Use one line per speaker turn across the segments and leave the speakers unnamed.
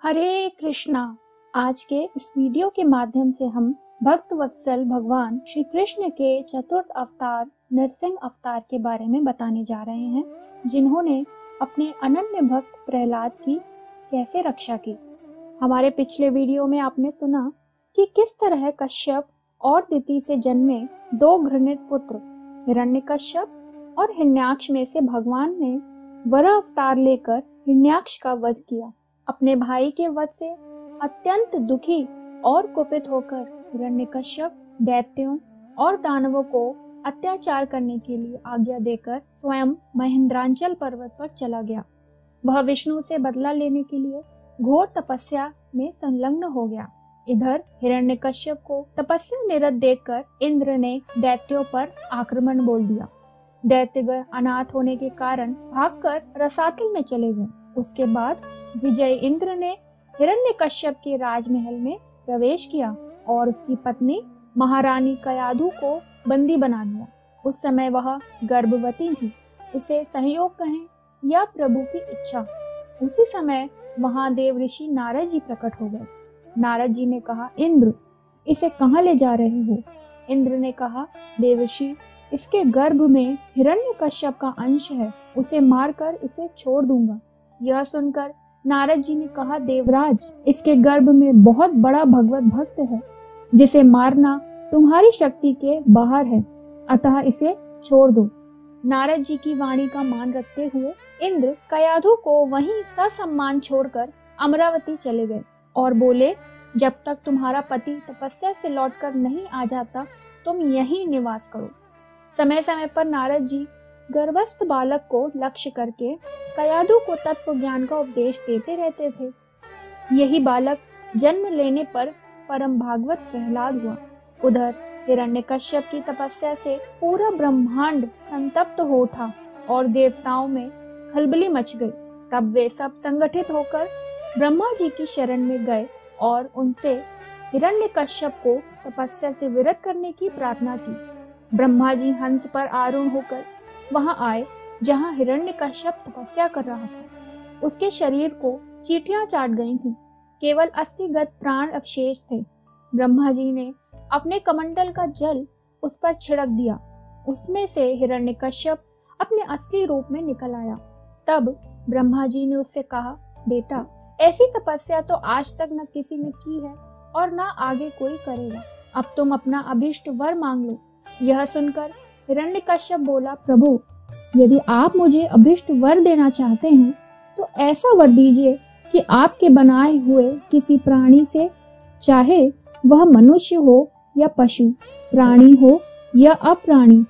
हरे कृष्णा। आज के इस वीडियो के माध्यम से हम भक्त वत्सल भगवान श्री कृष्ण के चतुर्थ अवतार नरसिंह अवतार के बारे में बताने जा रहे हैं, जिन्होंने अपने अनन्य भक्त प्रहलाद की कैसे रक्षा की। हमारे पिछले वीडियो में आपने सुना कि किस तरह कश्यप और दिति से जन्मे दो घृणित पुत्र हिरण्यकश्यप और हिरण्याक्ष में से भगवान ने वराह अवतार लेकर हिरण्याक्ष का वध किया। अपने भाई के वध से अत्यंत दुखी और कुपित होकर हिरण्यकश्यप दैत्यों और दानवों को अत्याचार करने के लिए आज्ञा देकर स्वयं महेंद्रांचल पर्वत पर चला गया। वह विष्णु से बदला लेने के लिए घोर तपस्या में संलग्न हो गया। इधर हिरण्यकश्यप को तपस्या निरत देखकर इंद्र ने दैत्यों पर आक्रमण बोल दिया। दैत्यगण अनाथ होने के कारण भागकर रसातल में चले गए। उसके बाद विजय इंद्र ने हिरण्यकश्यप के राजमहल में प्रवेश किया और उसकी पत्नी महारानी कयाधु को बंदी बना लिया। उस समय वह गर्भवती थी। इसे सहयोग कहें या प्रभु की इच्छा। उसी समय महादेव ऋषि नारद जी प्रकट हो गए। नारद जी ने कहा, इंद्र, इसे कहाँ ले जा रहे हो? इंद्र ने कहा, देवर्षि, इसके गर्भ में हिरण्यकश्यप का अंश है, उसे मारकर इसे छोड़ दूंगा। यह सुनकर नारद जी ने कहा, देवराज, इसके गर्भ में बहुत बड़ा भगवत भक्त है, जिसे मारना तुम्हारी शक्ति के बाहर है, अतः इसे छोड़ दो। नारद जी की वाणी का मान रखते हुए इंद्र कयाधु को वहीं ससम्मान छोड़कर अमरावती चले गए और बोले, जब तक तुम्हारा पति तपस्या से लौटकर नहीं आ जाता, तुम यहीं निवास करो। समय समय पर नारद जी गर्भस्थ बालक को लक्ष्य करके कयाधु को तत्व ज्ञान का उपदेश देते रहते थे। यही बालक जन्म लेने पर परम भागवत प्रहलाद हुआ। उधर हिरण्यकश्यप की तपस्या से पूरा ब्रह्मांड संतप्त हो उठा और देवताओं में खलबली मच गई। तब वे सब संगठित होकर ब्रह्मा जी की शरण में गए और उनसे हिरण्यकश्यप को तपस्या से विरत करने की प्रार्थना की। ब्रह्मा जी हंस पर आरूढ़ होकर वहां आए जहां हिरण्यकश्यप तपस्या कर रहा था। उसके शरीर को चींटियां चाट गई थीं। केवल अस्थिगत प्राण अवशेष थे। ब्रह्मा जी ने अपने कमंडल का जल उस पर छिड़क दिया। उसमें से हिरण्यकश्यप अपने असली रूप में निकल आया। तब ब्रह्मा जी ने उससे कहा, बेटा, ऐसी तपस्या तो आज तक न किसी ने की है और न आगे कोई करेगा। अब तुम अपना अभिष्ट वर मांग लो। यह सुनकर हिरण्यकश्यप बोला, प्रभु, यदि आप मुझे अभिष्ट वर देना चाहते हैं तो ऐसा वर दीजिए कि आपके बनाए हुए किसी प्राणी से, चाहे वह मनुष्य हो या पशु, प्राणी हो या अप्राणी,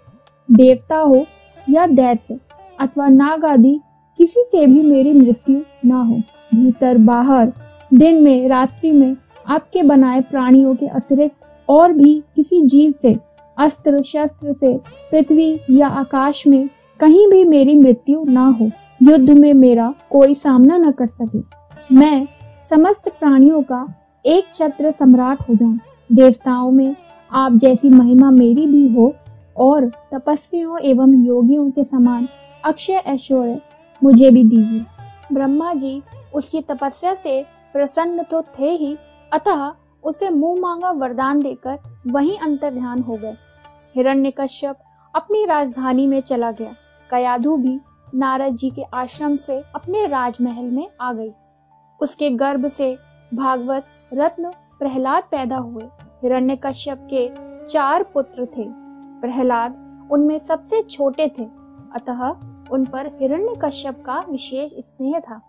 देवता हो या दैत्य अथवा नाग आदि, किसी से भी मेरी मृत्यु ना हो। भीतर बाहर, दिन में रात्रि में आपके बनाए प्राणियों के अतिरिक्त और भी किसी जीव से, अस्त्र शस्त्र से, पृथ्वी या आकाश में कहीं भी मेरी मृत्यु ना हो। युद्ध में मेरा कोई सामना न कर सके। मैं समस्त प्राणियों का एक छत्र सम्राट हो जाऊं। देवताओं में आप जैसी महिमा मेरी भी हो और तपस्वियों एवं योगियों के समान अक्षय ऐश्वर्य मुझे भी दीजिए। ब्रह्मा जी उसकी तपस्या से प्रसन्न तो थे ही, अतः उसे मुंह मांगा वरदान देकर वहीं अंतर्ध्यान हो गए। हिरण्यकश्यप अपनी राजधानी में चला गया। कयाधु भी नारद जी के आश्रम से अपने राजमहल में आ गई। उसके गर्भ से भागवत रत्न प्रहलाद पैदा हुए। हिरण्यकश्यप के 4 पुत्र थे। प्रहलाद उनमें सबसे छोटे थे, अतः उन पर हिरण्यकश्यप का विशेष स्नेह था।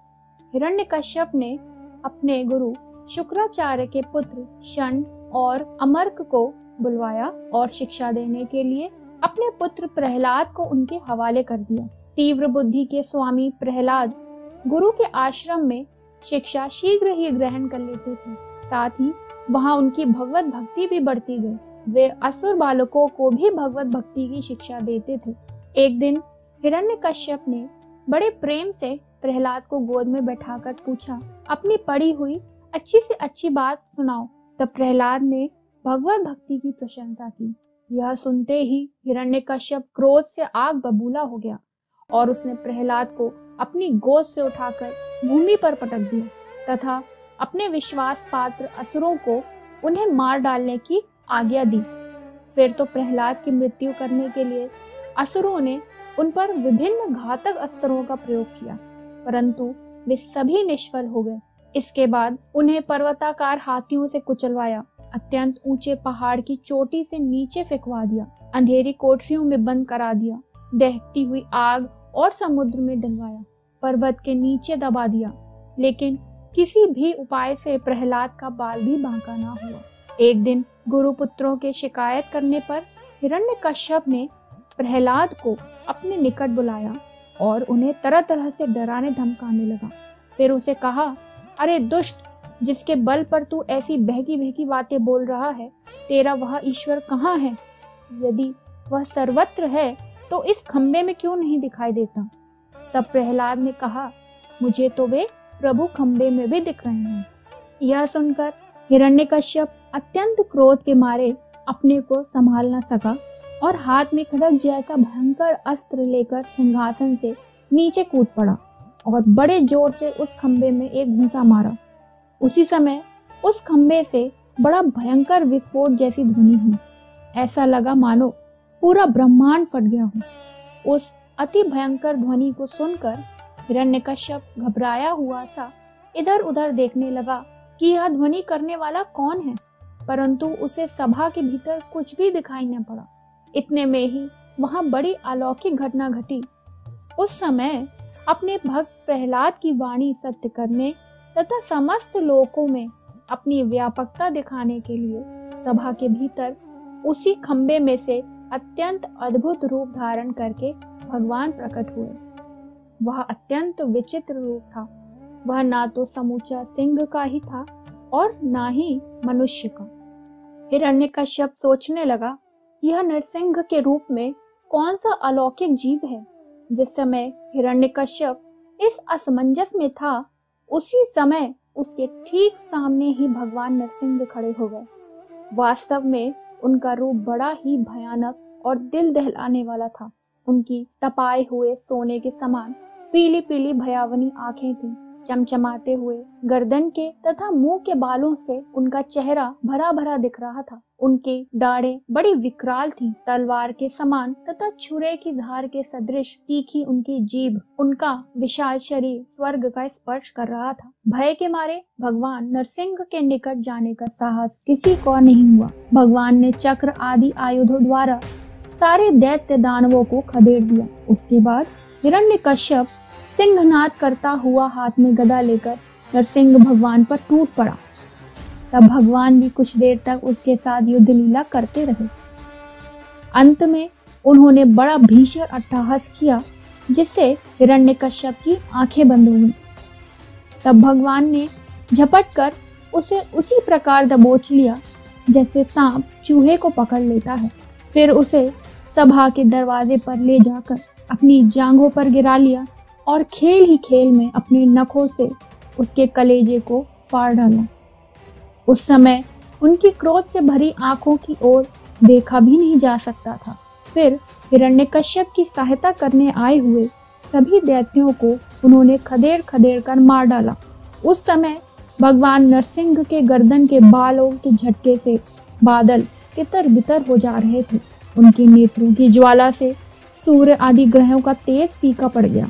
हिरण्यकश्यप ने अपने गुरु शुक्राचार्य के पुत्र शन और अमर्क को बुलवाया और शिक्षा देने के लिए अपने पुत्र प्रहलाद को उनके हवाले कर दिया। तीव्र बुद्धि के स्वामी प्रहलाद गुरु के आश्रम में शिक्षा शीघ्र ही ग्रहण कर लेते थे। साथ ही वहां उनकी भगवत भक्ति भी बढ़ती गई। वे असुर बालकों को भी भगवत भक्ति की शिक्षा देते थे। एक दिन हिरण्यकश्यप ने बड़े प्रेम से प्रहलाद को गोद में बैठाकर पूछा, अपनी पढ़ी हुई अच्छी से अच्छी बात सुनाओ। तब प्रहलाद ने भगवत भक्ति की प्रशंसा की। यह सुनते ही हिरण्यकश्यप क्रोध से आग बबूला हो गया और उसने प्रहलाद को अपनी गोद से उठाकर भूमि पर पटक दिया तथा अपने विश्वास पात्र असुरों को उन्हें मार डालने की आज्ञा दी। फिर तो प्रहलाद की मृत्यु करने के लिए असुरों ने उन पर विभिन्न घातक अस्त्रों का प्रयोग किया, परंतु वे सभी निष्फल हो गए। इसके बाद उन्हें पर्वताकार हाथियों से कुचलवाया, अत्यंत ऊंचे पहाड़ की चोटी से नीचे फेंकवा दिया, अंधेरी कोठरियों में बंद करा दिया, दहकती हुई आग और समुद्र में डलवाया, पर्वत के नीचे दबा दिया। लेकिन किसी भी उपाय से प्रहलाद का बाल भी बांका ना हुआ। एक दिन गुरुपुत्रों के शिकायत करने पर हिरण्यकश्यप ने प्रहलाद को अपने निकट बुलाया और उन्हें तरह तरह से डराने धमकाने लगा। फिर उसे कहा, अरे दुष्ट, जिसके बल पर तू ऐसी बहकी बहकी बातें बोल रहा है, तेरा वह ईश्वर कहाँ है? यदि वह सर्वत्र है तो इस खंबे में क्यों नहीं दिखाई देता? तब प्रहलाद ने कहा, मुझे तो वे प्रभु खंबे में भी दिख रहे हैं। यह सुनकर हिरण्यकश्यप अत्यंत क्रोध के मारे अपने को संभाल न सका और हाथ में खड्ग जैसा भयंकर अस्त्र लेकर सिंहासन से नीचे कूद पड़ा और बड़े जोर से उस खंबे में एक घूंसा मारा। उसी समय उस खंबे से बड़ा भयंकर विस्फोट जैसी ध्वनि हुई। ऐसा लगा मानो पूरा ब्रह्मांड फट गया हो। उस अति भयंकर ध्वनि को सुनकर हिरण्यकश्यप घबराया हुआ सा इधर उधर देखने लगा कि यह ध्वनि करने वाला कौन है, परंतु उसे सभा के भीतर कुछ भी दिखाई न पड़ा। इतने में ही वहां बड़ी अलौकिक घटना घटी। उस समय अपने भक्त प्रहलाद की वाणी सत्य करने तथा समस्त लोकों में अपनी व्यापकता दिखाने के लिए सभा के भीतर उसी खंबे में से अत्यंत अद्भुत रूप धारण करके भगवान प्रकट हुए। वह अत्यंत विचित्र रूप था। वह ना तो समूचा सिंह का ही था और ना ही मनुष्य का। हिरण्यकश्यप सोचने लगा, यह नरसिंह के रूप में कौन सा अलौकिक जीव है। जिस समय हिरण्यकश्यप इस असमंजस में था, उसी समय उसके ठीक सामने ही भगवान नरसिंह खड़े हो गए। वास्तव में उनका रूप बड़ा ही भयानक और दिल दहलाने वाला था। उनकी तपाए हुए सोने के समान पीली पीली भयावनी आंखें थीं। चमचमाते हुए गर्दन के तथा मुंह के बालों से उनका चेहरा भरा भरा दिख रहा था। उनकी दाढ़ें बड़ी विकराल थीं, तलवार के समान तथा छुरे की धार के सदृश तीखी उनकी जीभ, उनका विशाल शरीर स्वर्ग का स्पर्श कर रहा था। भय के मारे भगवान नरसिंह के निकट जाने का साहस किसी को नहीं हुआ। भगवान ने चक्र आदि आयुधों द्वारा सारे दैत्य दानवों को खदेड़ दिया। उसके बाद हिरण्यकश्यप सिंहनाद करता हुआ हाथ में गदा लेकर नरसिंह भगवान पर टूट पड़ा। तब भगवान भी कुछ देर तक उसके साथ युद्ध लीला करते रहे। अंत में उन्होंने बड़ा भीषण अट्टहास किया, जिससे हिरण्यकश्यप की आंखें बंद हो गईं। तब भगवान ने झपट कर उसे उसी प्रकार दबोच लिया जैसे सांप चूहे को पकड़ लेता है। फिर उसे सभा के दरवाजे पर ले जाकर अपनी जांघों पर गिरा लिया और खेल ही खेल में अपने नखों से उसके कलेजे को फाड़ डाला। उस समय उनकी क्रोध से भरी आंखों की ओर देखा भी नहीं जा सकता था। फिर हिरण्यकश्यप की सहायता करने आए हुए सभी दैत्यों को उन्होंने खदेड़ खदेड़ कर मार डाला। उस समय भगवान नरसिंह के गर्दन के बालों के झटके से बादल तितर बितर हो जा रहे थे। उनके नेत्रों की ज्वाला से सूर्य आदि ग्रहों का तेज फीका पड़ गया।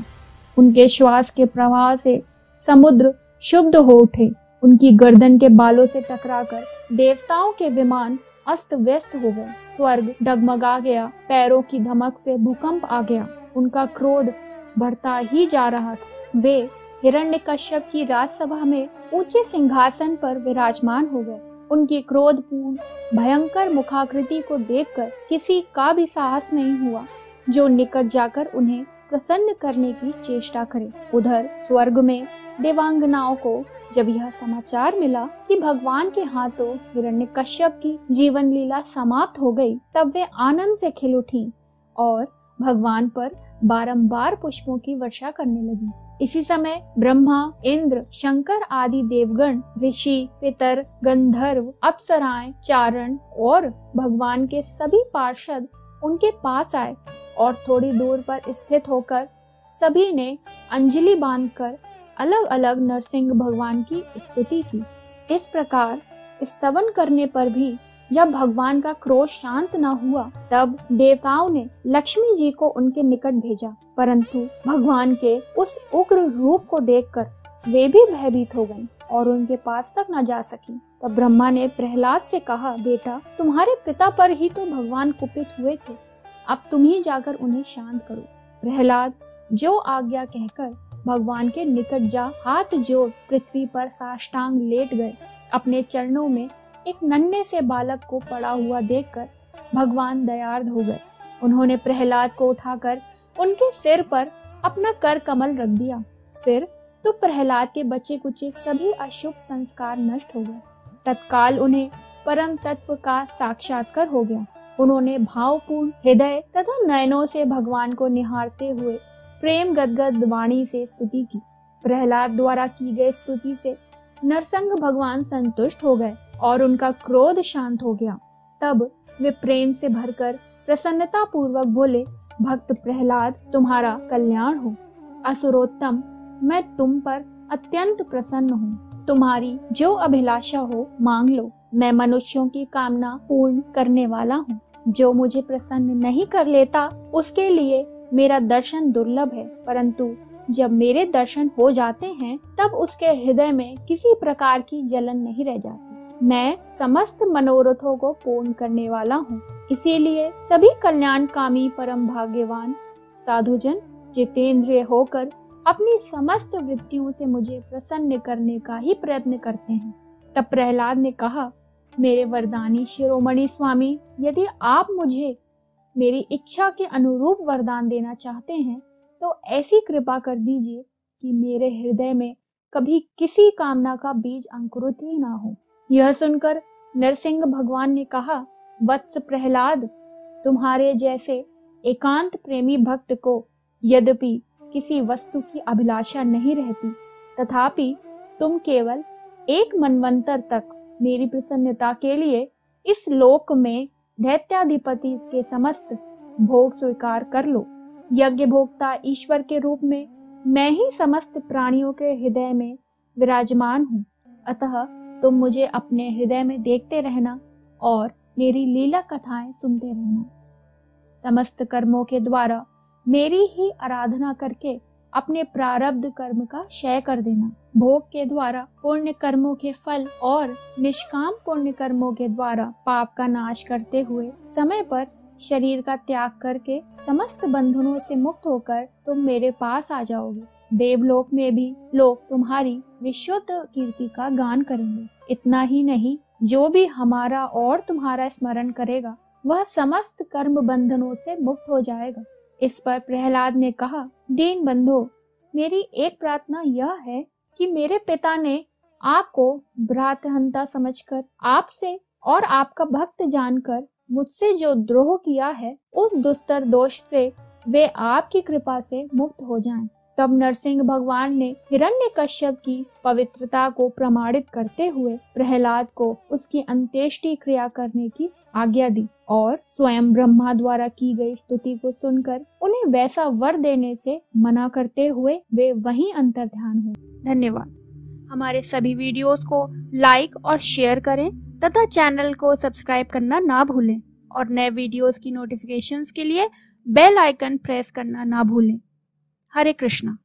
उनके श्वास के प्रवाह से समुद्र शुद्ध हो उठे। उनकी गर्दन के बालों से टकराकर देवताओं के विमान अस्त व्यस्त हो गए। स्वर्ग डगमगा गया। पैरों की धमक से भूकंप आ गया। उनका क्रोध बढ़ता ही जा रहा था। वे हिरण्यकश्यप की राजसभा में ऊंचे सिंहासन पर विराजमान हो गए। उनकी क्रोधपूर्ण भयंकर मुखाकृति को देखकर किसी का भी साहस नहीं हुआ जो निकट जाकर उन्हें प्रसन्न करने की चेष्टा करे। उधर स्वर्ग में देवांगनाओं को जब यह समाचार मिला कि भगवान के हाथों हिरण्यकश्यप की जीवन लीला समाप्त हो गई, तब वे आनंद से खिल उठी और भगवान पर बारंबार पुष्पों की वर्षा करने लगी। इसी समय ब्रह्मा, इंद्र, शंकर आदि देवगण, ऋषि, पितर, गंधर्व, अप्सराएं, चारण और भगवान के सभी पार्षद उनके पास आए और थोड़ी दूर पर स्थित होकर सभी ने अंजलि बांधकर अलग अलग नरसिंह भगवान की स्तुति की। इस प्रकार स्तवन करने पर भी जब भगवान का क्रोध शांत न हुआ, तब देवताओं ने लक्ष्मी जी को उनके निकट भेजा, परंतु भगवान के उस उग्र रूप को देखकर वे भी भयभीत हो गईं और उनके पास तक न जा सकी। तब ब्रह्मा ने प्रहलाद से कहा, बेटा, तुम्हारे पिता पर ही तो भगवान कुपित हुए थे, अब तुम ही जाकर उन्हें शांत करो। प्रहलाद जो आज्ञा कहकर भगवान के निकट जा हाथ जोड़ पृथ्वी पर साष्टांग लेट गए। अपने चरणों में एक नन्हे से बालक को पड़ा हुआ देखकर भगवान दयार्द हो गए। उन्होंने प्रहलाद को उठाकर उनके सिर पर अपना कर कमल रख दिया। फिर तो प्रहलाद के बच्चे कुचे सभी अशुभ संस्कार नष्ट हो गए। तत्काल उन्हें परम तत्व का साक्षात्कार हो गया। उन्होंने भावपूर्ण हृदय तथा नयनों से भगवान को निहारते हुए प्रेम गदगद वाणी से स्तुति की। प्रहलाद द्वारा की गई स्तुति से नरसिंह भगवान संतुष्ट हो गए और उनका क्रोध शांत हो गया। तब वे प्रेम से भरकर प्रसन्नता पूर्वक बोले, भक्त प्रहलाद, तुम्हारा कल्याण हो। असुरोत्तम, मैं तुम पर अत्यंत प्रसन्न हूँ। तुम्हारी जो अभिलाषा हो मांग लो। मैं मनुष्यों की कामना पूर्ण करने वाला हूँ। जो मुझे प्रसन्न नहीं कर लेता उसके लिए मेरा दर्शन दुर्लभ है, परंतु जब मेरे दर्शन हो जाते हैं तब उसके हृदय में किसी प्रकार की जलन नहीं रह जाती। मैं समस्त मनोरथों को पूर्ण करने वाला हूँ। इसीलिए सभी कल्याणकामी परम भाग्यवान साधुजन जितेंद्रिय होकर अपनी समस्त वृत्तियों से मुझे प्रसन्न करने का ही प्रयत्न करते हैं। तब प्रहलाद ने कहा, मेरे वरदानी शिरोमणि स्वामी, यदि आप मुझे मेरी इच्छा के अनुरूप वरदान देना चाहते हैं तो ऐसी कृपा कर दीजिए कि मेरे हृदय में कभी किसी कामना का बीज अंकुरित ही ना हो। यह सुनकर नरसिंह भगवान ने कहा, वत्स प्रहलाद, तुम्हारे जैसे एकांत प्रेमी भक्त को यद्यपि किसी वस्तु की अभिलाषा नहीं रहती, तथापि तुम केवल एक मनवंतर तक मेरी प्रसन्नता के लिए इस लोक में दैत्याधिपति के समस्त भोग स्वीकार कर लो। यज्ञ भोक्ता ईश्वर के रूप में मैं ही समस्त प्राणियों के हृदय में विराजमान हूँ। अतः तुम मुझे अपने हृदय में देखते रहना और मेरी लीला कथाएं सुनते रहना। समस्त कर्मों के द्वारा मेरी ही आराधना करके अपने प्रारब्ध कर्म का क्षय कर देना। भोग के द्वारा पुण्य कर्मों के फल और निष्काम पुण्य कर्मों के द्वारा पाप का नाश करते हुए समय पर शरीर का त्याग करके समस्त बंधनों से मुक्त होकर तुम मेरे पास आ जाओगे। देवलोक में भी लोग तुम्हारी विशुद्ध कीर्ति का गान करेंगे। इतना ही नहीं, जो भी हमारा और तुम्हारा स्मरण करेगा वह समस्त कर्म बंधनों से मुक्त हो जाएगा। इस पर प्रहलाद ने कहा, दीन बंधो, मेरी एक प्रार्थना यह है कि मेरे पिता ने आपको भ्रातृहंता समझकर आपसे और आपका भक्त जानकर मुझसे जो द्रोह किया है, उस दुस्तर दोष से वे आपकी कृपा से मुक्त हो जाएं। तब नरसिंह भगवान ने हिरण्यकश्यप की पवित्रता को प्रमाणित करते हुए प्रहलाद को उसकी अंत्येष्टि क्रिया करने की आज्ञा दी और स्वयं ब्रह्मा द्वारा की गई स्तुति को सुनकर उन्हें वैसा वर देने से मना करते हुए वे वहीं अंतर्ध्यान हुए। धन्यवाद। हमारे सभी वीडियोस को लाइक और शेयर करें तथा चैनल को सब्सक्राइब करना ना भूलें और नए वीडियोस की नोटिफिकेशंस के लिए बेल आइकन प्रेस करना ना भूलें। हरे कृष्णा।